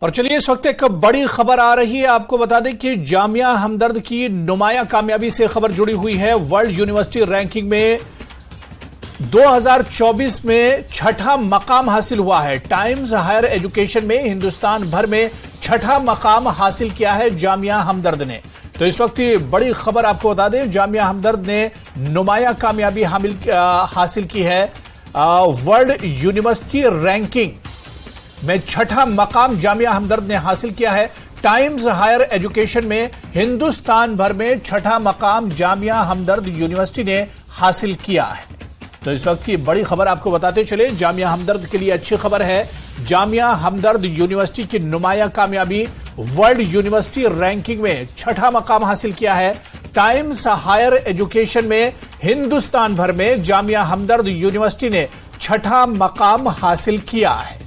और चलिए इस वक्त एक बड़ी खबर आ रही है। आपको बता दें कि जामिया हमदर्द की नुमाया कामयाबी से खबर जुड़ी हुई है। वर्ल्ड यूनिवर्सिटी रैंकिंग में 2024 में छठा मकाम हासिल हुआ है। टाइम्स हायर एजुकेशन में हिंदुस्तान भर में छठा मकाम हासिल किया है जामिया हमदर्द ने। तो इस वक्त की बड़ी खबर आपको बता दें, जामिया हमदर्द ने नुमाया कामयाबी हासिल की है। वर्ल्ड यूनिवर्सिटी रैंकिंग में छठा मकाम जामिया हमदर्द ने हासिल किया है। टाइम्स हायर एजुकेशन में हिंदुस्तान भर में छठा मकाम जामिया हमदर्द यूनिवर्सिटी ने हासिल किया है। तो इस वक्त की बड़ी खबर आपको बताते चले, जामिया हमदर्द के लिए अच्छी खबर है। जामिया हमदर्द यूनिवर्सिटी की नुमाया कामयाबी, वर्ल्ड यूनिवर्सिटी रैंकिंग में छठा मकाम हासिल किया है। टाइम्स हायर एजुकेशन में हिंदुस्तान भर में जामिया हमदर्द यूनिवर्सिटी ने छठा मकाम हासिल किया है।